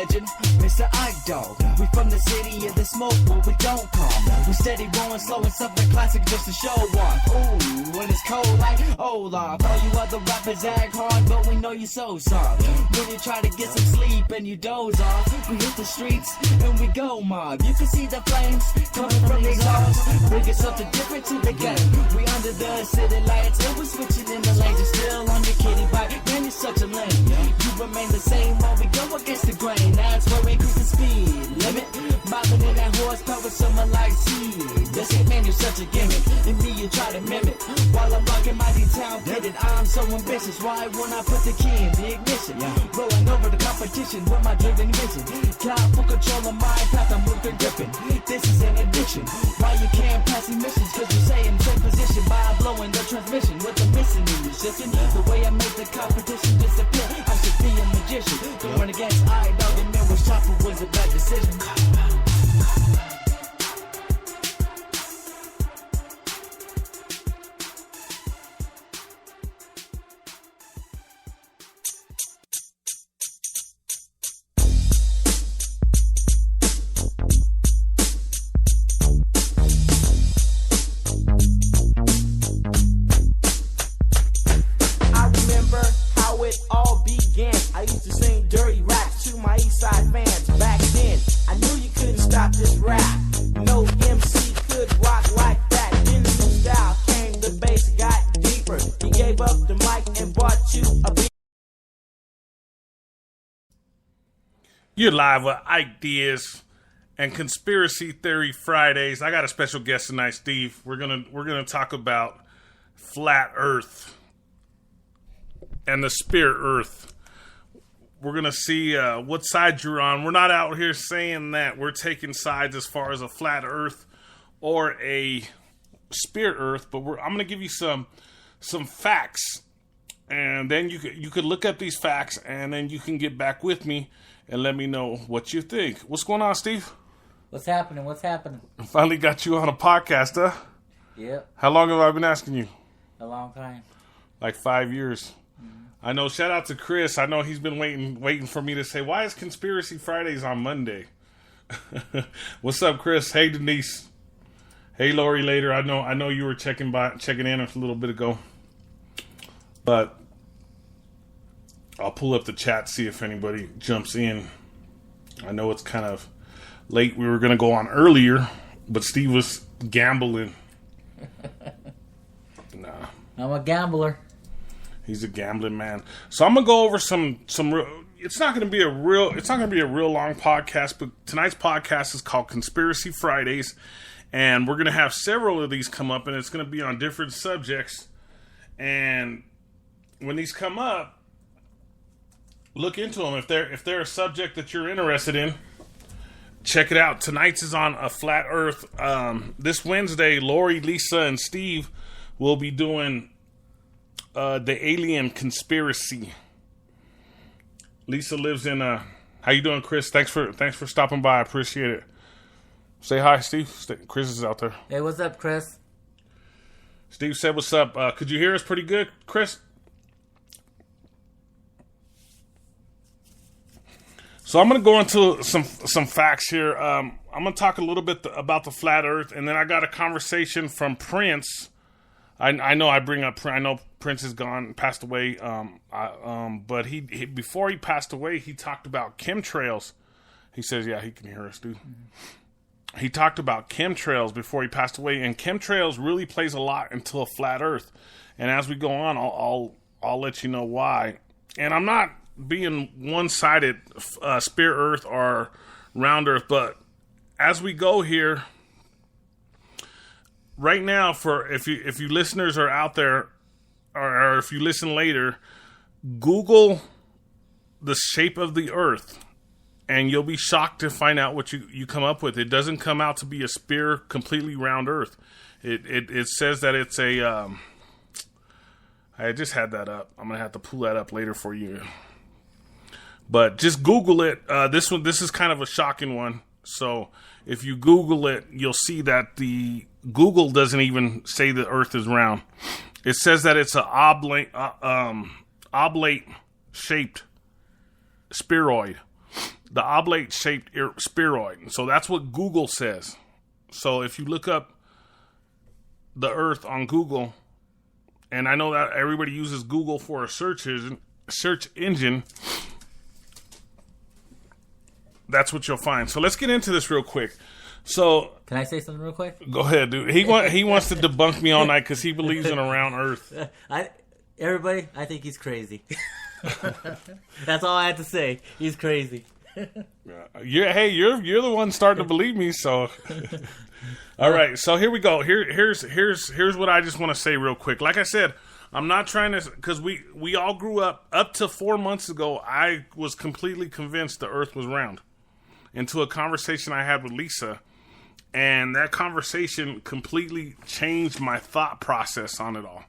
legend, Mr. Ike Dog. We from the city of the smoke, but we don't calm. We steady rolling slow and something classic just to show off. Ooh, when it's cold like Olaf. All you other rappers act hard, but we know you so soft. When you try to get some sleep and you doze off, we hit the streets and we go mob. You can see the flames coming from the exhaust, bringing something different to the game. We under the city lights and we're switching in the lanes. You're still on your kitty bike, man, you're such a lame. You remain the same while we go against the grain. That's where we increase the speed limit. Mobbing in that horsepower, someone like seed. That's it, man, you're such a gimmick. And me, you try to mimic. While I'm rocking my D-Town pitted, I'm so ambitious. Why won't I put the key in the ignition? Rolling over the competition with my driven vision. Cloud for control of my path, I'm moving gripping. This is an addiction. Why you can't pass emissions? Cause you say in same position by blowing the transmission with the missing in your shifting. The way I make the competition disappear, I should be a magician. To run against I-Dog and man was chopper was a bad decision. You're live with IKE and Conspiracy Theory Fridays. I got a special guest tonight, Steve. We're gonna talk about flat Earth and the spirit Earth. We're gonna see what side you're on. We're not out here saying that we're taking sides as far as a flat Earth or a spirit Earth, but I'm gonna give you some facts, and then you could look up these facts, and then you can get back with me and let me know what you think. What's going on, Steve? What's happening? I finally got you on a podcast, huh? Yep. How long have I been asking you? A long time. Like 5 years. Mm-hmm. I know, shout out to Chris. I know he's been waiting for me to say, why is Conspiracy Fridays on Monday? What's up, Chris? Hey, Denise. Hey, Lori, later. I know you were checking in a little bit ago. But I'll pull up the chat, see if anybody jumps in. I know it's kind of late. We were going to go on earlier, but Steve was gambling. Nah. I'm a gambler. He's a gambling man. So I'm going to go over some it's not going to be a real long podcast, but tonight's podcast is called Conspiracy Fridays, and we're going to have several of these come up, and it's going to be on different subjects. And when these come up, look into them. If they're a subject that you're interested in, check it out. Tonight's is on a flat Earth. This Wednesday, Lori, Lisa, and Steve will be doing the alien conspiracy. Lisa lives in how you doing, Chris? Thanks for stopping by. I appreciate it. Say hi, Steve. Chris is out there. Hey, what's up, Chris? Steve said, "What's up?" Could you hear us pretty good, Chris? So I'm going to go into some facts here. I'm going to talk a little bit about the flat Earth, and then I got a conversation from Prince. I know Prince is gone, passed away. But he before he passed away, he talked about chemtrails. He says, "Yeah, he can hear us, dude." Mm-hmm. He talked about chemtrails before he passed away, and chemtrails really plays a lot into a flat Earth. And as we go on, I'll let you know why. And I'm not being one-sided, spirit Earth or round Earth, but as we go here, right now, for if you listeners are out there, or if you listen later, Google the shape of the Earth, and you'll be shocked to find out what you come up with. It doesn't come out to be a sphere, completely round Earth. It says that it's a. I just had that up. I'm gonna have to pull that up later for you. But just Google it. This is kind of a shocking one. So if you Google it, you'll see that the Google doesn't even say the Earth is round. It says that it's an oblate shaped spheroid. the oblate-shaped spheroid. So that's what Google says. So if you look up the Earth on Google, and I know that everybody uses Google for a search engine, that's what you'll find. So let's get into this real quick. So Can I say something real quick? go ahead, dude. He wants to debunk me all night because he believes in a round Earth. Everybody, I think he's crazy. That's all I have to say. He's crazy. You're the one starting to believe me. So, all right. So here we go. Here's what I just want to say real quick. Like I said, I'm not trying to, because we all grew up to 4 months ago. I was completely convinced the Earth was round. Into a conversation I had with Lisa, and that conversation completely changed my thought process on it all.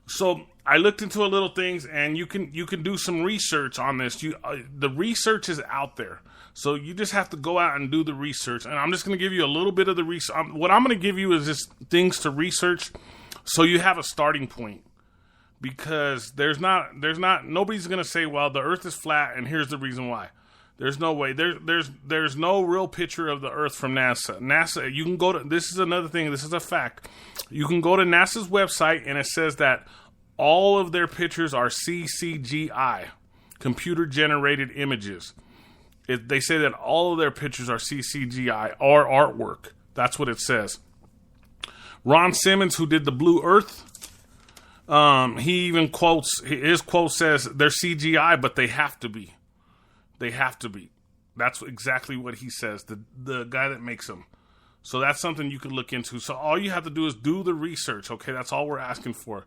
So I looked into a little things, and you can do some research on this. The research is out there, so you just have to go out and do the research. And I'm just going to give you a little bit of the research. What I'm going to give you is just things to research, so you have a starting point. Because nobody's going to say, well, the Earth is flat, and here's the reason why. There's no way. There's no real picture of the Earth from NASA. NASA, you can go to, this is another thing, this is a fact. You can go to NASA's website, and it says that all of their pictures are CCGI, computer-generated images. They say that all of their pictures are CCGI, or artwork. That's what it says. Ron Simmons, who did the Blue Earth, he even quotes, his quote says, they're CGI, but they have to be. They have to be. That's exactly what he says, the guy that makes them. So that's something you could look into. So all you have to do is do the research, okay? That's all we're asking for.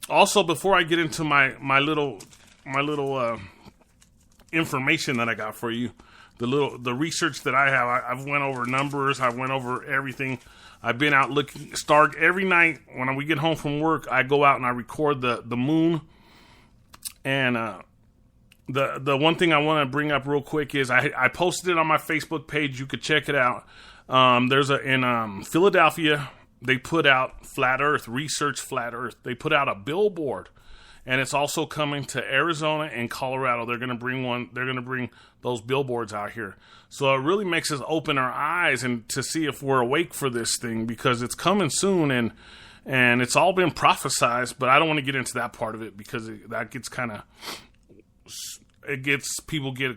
Also, before I get into my little information that I got for you, the research that I have, I've went over numbers, I went over everything. I've been out looking, every night when we get home from work, I go out and I record the moon. And the one thing I want to bring up real quick is I posted it on my Facebook page. You could check it out. In Philadelphia, they put out Flat Earth, Research Flat Earth. They put out a billboard, and it's also coming to Arizona and Colorado. They're going to bring those billboards out here. So it really makes us open our eyes and to see if we're awake for this thing, because it's coming soon, and it's all been prophesized. But I don't want to get into that part of it, because that gets people get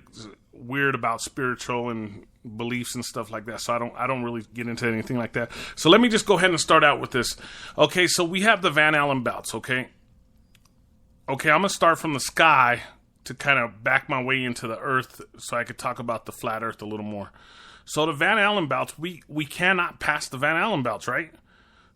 weird about spiritual and beliefs and stuff like that. So I don't really get into anything like that. So let me just go ahead and start out with this. Okay, so we have the Van Allen belts, okay? Okay, I'm going to start from the sky to kind of back my way into the Earth so I could talk about the flat Earth a little more. So the Van Allen belts, we cannot pass the Van Allen belts, right?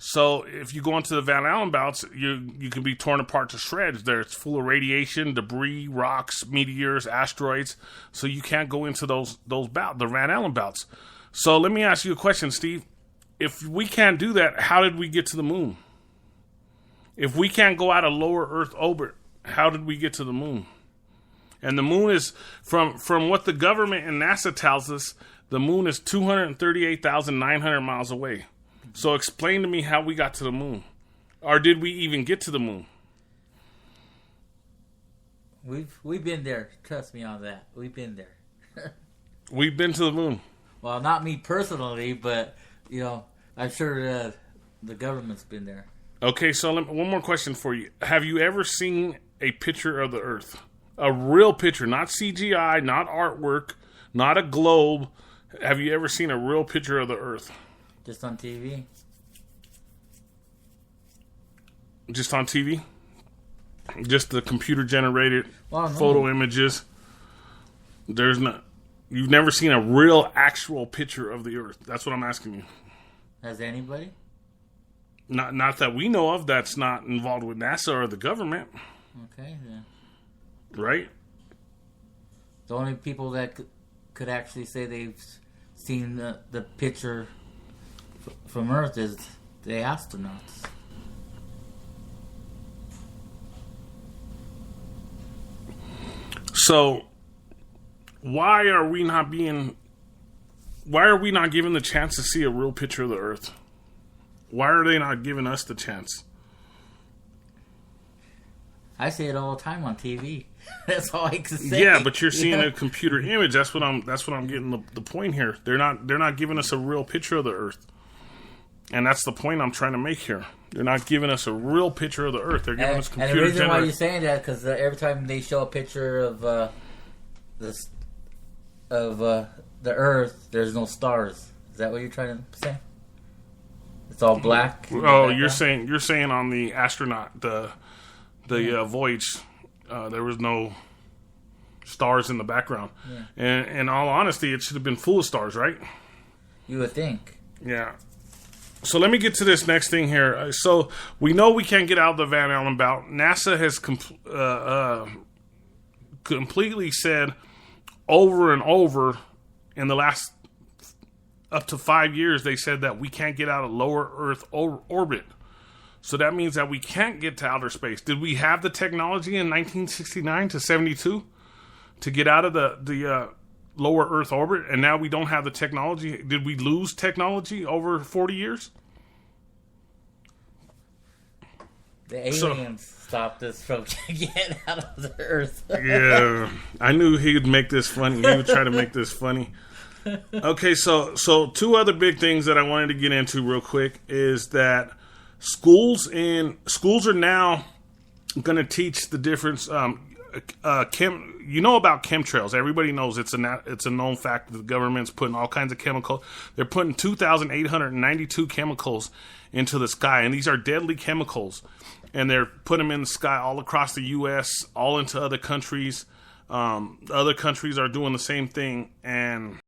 So if you go into the Van Allen belts, you can be torn apart to shreds. It's full of radiation, debris, rocks, meteors, asteroids. So you can't go into those belts, the Van Allen belts. So let me ask you a question, Steve. If we can't do that, how did we get to the moon? If we can't go out of lower Earth orbit, how did we get to the moon? And the moon is, from what the government and NASA tells us, the moon is 238,900 miles away. So explain to me how we got to the moon. Or did we even get to the moon? We've been there. Trust me on that. We've been there. We've been to the moon. Well, not me personally, but I'm sure the government's been there. Okay, so one more question for you. Have you ever seen a picture of the Earth? A real picture, not CGI, not artwork, not a globe. Have you ever seen a real picture of the Earth? Just on TV. Just on TV? Just the computer-generated photo images? You've never seen a real, actual picture of the Earth. That's what I'm asking you. Has anybody? Not that we know of. That's not involved with NASA or the government. Okay, then. Right? The only people that could actually say they've seen the picture from Earth is the astronauts. So, why are we not given the chance to see a real picture of the Earth? Why are they not giving us the chance? I see it all the time on TV. That's all I can say. Yeah, but you're seeing a computer image. That's what I'm getting the point here. They're not giving us a real picture of the Earth. And that's the point I'm trying to make here. They're not giving us a real picture of the Earth. They're giving us computer And the reason why generated. you're saying that because every time they show a picture of the Earth, there's no stars. Is that what you're trying to say? It's all black. Oh, you're saying on the astronaut the voyage, there was no stars in the background. Yeah. And in all honesty, it should have been full of stars, right? You would think. Yeah. So let me get to this next thing here. So we know we can't get out of the Van Allen belt. NASA has completely said over and over in the last up to 5 years, they said that we can't get out of lower Earth orbit. So that means that we can't get to outer space. Did we have the technology in 1969 to 72 to get out of the lower Earth orbit, and now we don't have the technology? Did we lose technology over 40 years? The aliens stopped us from getting out of the Earth. Yeah, I knew he would make this funny. He would try to make this funny. Okay, so two other big things that I wanted to get into real quick is that schools are now going to teach the difference. You know about chemtrails. Everybody knows it's a known fact that the government's putting all kinds of chemicals. They're putting 2,892 chemicals into the sky, and these are deadly chemicals. And they're putting them in the sky all across the U.S., all into other countries. Other countries are doing the same thing, and